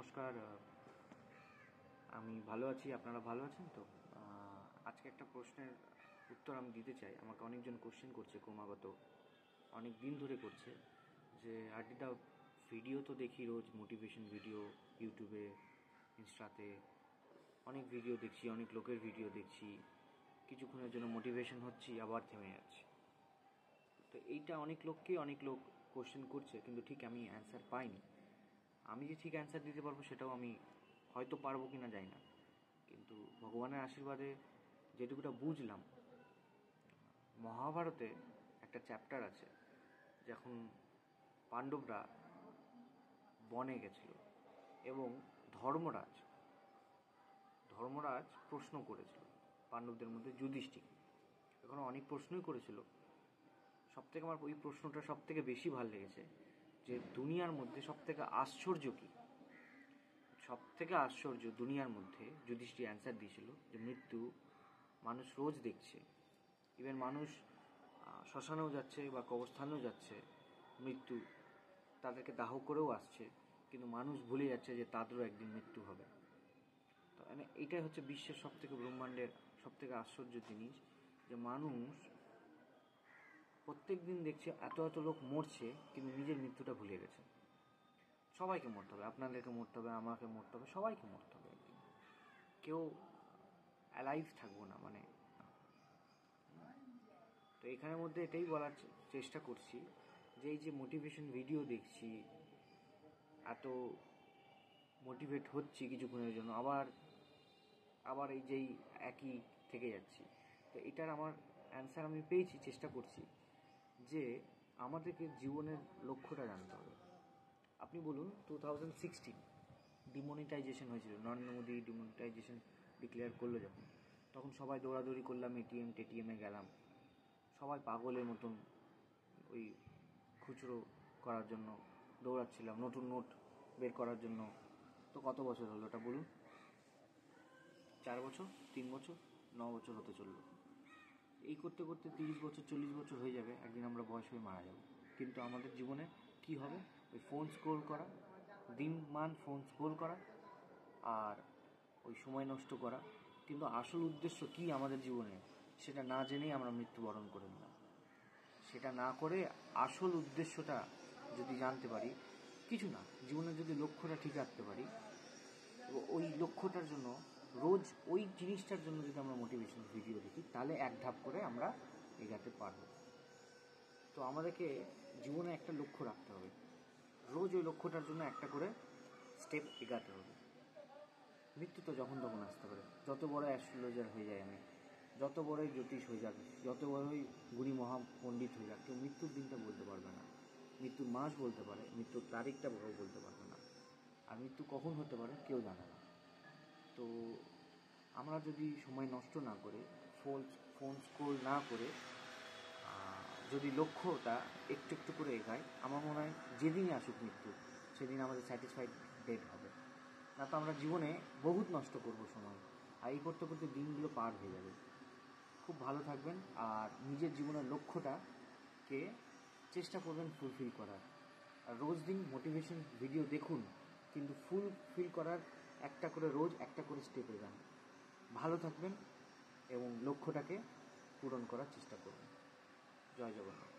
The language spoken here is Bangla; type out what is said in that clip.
নমস্কার। আমি ভালো আছি, আপনারা ভালো আছেন তো? আজকে একটা প্রশ্নের উত্তর আমি দিতে চাই। আমাকে অনেকজন কোশ্চেন করছে ক্রমাগত, অনেক দিন ধরে করছে যে আরডিদা ভিডিও তো দেখি রোজ, মোটিভেশন ভিডিও ইউটিউবে, ইনস্টাতে অনেক ভিডিও দেখছি, অনেক লোকের ভিডিও দেখছি, কিছুক্ষণের জন্য মোটিভেশন হচ্ছি, আবার থেমে যাচ্ছি। তো এইটা অনেক লোক কোশ্চেন করছে, কিন্তু ঠিক আমি অ্যান্সার পাইনি। আমি যে ঠিক অ্যান্সার দিতে পারবো সেটাও আমি হয়তো পারবো কি না জানি না, কিন্তু ভগবানের আশীর্বাদে যেটুকুটা বুঝলাম, মহাভারতে একটা চ্যাপ্টার আছে যখন পাণ্ডবরা বনে গেছিল এবং ধর্মরাজ প্রশ্ন করেছিল পাণ্ডবদের মধ্যে যুধিষ্ঠির। এখন অনেক প্রশ্নই করেছিল, সবথেকে আমার ওই প্রশ্নটা সবথেকে বেশি ভালো লেগেছে যে দুনিয়ার মধ্যে সবথেকে আশ্চর্য কি, সবথেকে আশ্চর্য দুনিয়ার মধ্যে যুধিষ্ঠির অ্যান্সার দিয়েছিল যে মৃত্যু মানুষ রোজ দেখছে, ইভেন মানুষ শ্মশানেও যাচ্ছে বা কবরস্থানেও যাচ্ছে, মৃত্যু তাদেরকে দাহ করেও আসছে, কিন্তু মানুষ ভুলে যাচ্ছে যে তাদেরও একদিন মৃত্যু হবে। তো এইটাই হচ্ছে বিশ্বের সবথেকে, ব্রহ্মাণ্ডের সবথেকে আশ্চর্য জিনিস, যে মানুষ প্রত্যেক দিন দেখছে এত লোক মরছে, কিন্তু নিজের মৃত্যুটা ভুলে গেছে। সবাইকে মরতে হবে, আপনাদেরকে মরতে হবে, আমাকে মরতে হবে, সবাইকে মরতে হবে একদিন। কেউ অ্যালাইভ থাকবো না মানে। তো এখানের মধ্যে এটাই বলার চেষ্টা করছি যে এই যে মোটিভেশন ভিডিও দেখছি, এত মোটিভেট হচ্ছি কিছুক্ষণের জন্য, আবার এই যেই একই থেকে যাচ্ছি। তো এটার আমার অ্যান্সার আমি পেয়েছি, চেষ্টা করছি যে আমাদেরকে জীবনের লক্ষ্যটা জানতে হবে। আপনি বলুন 2016 ডিমনিটাইজেশন হয়েছিল, নরেন্দ্র মোদী ডিমনিটাইজেশন ডিক্লেয়ার করলো যখন, তখন সবাই দৌড়াদৌড়ি করলাম, টেটিএমে গেলাম, সবাই পাগলের মতন ওই খুচরো করার জন্য দৌড়াচ্ছিলাম, নতুন নোট বের করার জন্য। তো কত বছর হলো ওটা বলুন? 4 বছর, 3 বছর, 9 বছর হতে চললো। এই করতে করতে 30 বছর 40 বছর হয়ে যাবে, একদিন আমরা বয়স হয়ে মারা যাব। কিন্তু আমাদের জীবনে কি হবে? ওই ফোন স্ক্রোল করা, দিনমান ফোন স্ক্রোল করা আর ওই সময় নষ্ট করা। কিন্তু আসল উদ্দেশ্য কি আমাদের জীবনে, সেটা না জেনেই আমরা মৃত্যুবরণ করে নিলাম। সেটা না করে আসল উদ্দেশ্যটা যদি জানতে পারি, কিছু না, জীবনের যদি লক্ষ্যটা ঠিক রাখতে পারি, ওই লক্ষ্যটার জন্য রোজ ওই জিনিসটার জন্য যদি আমরা মোটিভেশন ভিডিও দেখি, তাহলে এক ধাপ করে আমরা এগাতে পারবো। তো আমাদেরকে জীবনে একটা লক্ষ্য রাখতে হবে, রোজ ওই লক্ষ্যটার জন্য একটা করে স্টেপ এগাতে হবে। মৃত্যু তো যখন তখন আসতে পারে, যত বড় অ্যাস্ট্রোলজার হয়ে যায় আমি, যত বড়ই জ্যোতিষ হয়ে যাক, যত বড়ই গুণী মহাপণ্ডিত হয়ে যাক, কেউ মৃত্যুর দিনটা বলতে পারবে না, মৃত্যুর মাস বলতে পারে, মৃত্যুর তারিখটা বলতে পারবে না, আর মৃত্যু কখন হতে পারে কেউ জানে না। তো আমরা যদি সময় নষ্ট না করে, ফোন স্ক্রোল না করে, যদি লক্ষ্যটা একটু একটু করে এগাই, আমার মনে হয় যেদিনই আসুক মৃত্যু, সেদিন আমাদের স্যাটিসফাইড ডেট হবে। না তো আমরা জীবনে বহুত নষ্ট করবো সময়, আর এই করতে করতে দিনগুলো পার হয়ে যাবে। খুব ভালো থাকবেন, আর নিজের জীবনের লক্ষ্যটাকে চেষ্টা করবেন ফুলফিল করার। আর রোজ দিন মোটিভেশন ভিডিও দেখুন, কিন্তু ফুলফিল করার রোজ একটা করে স্টেপে যান। ভালো থাকবেন এবং লক্ষ্যটাকে পূরণ করার চেষ্টা করবেন। জয় জগন্নাথ।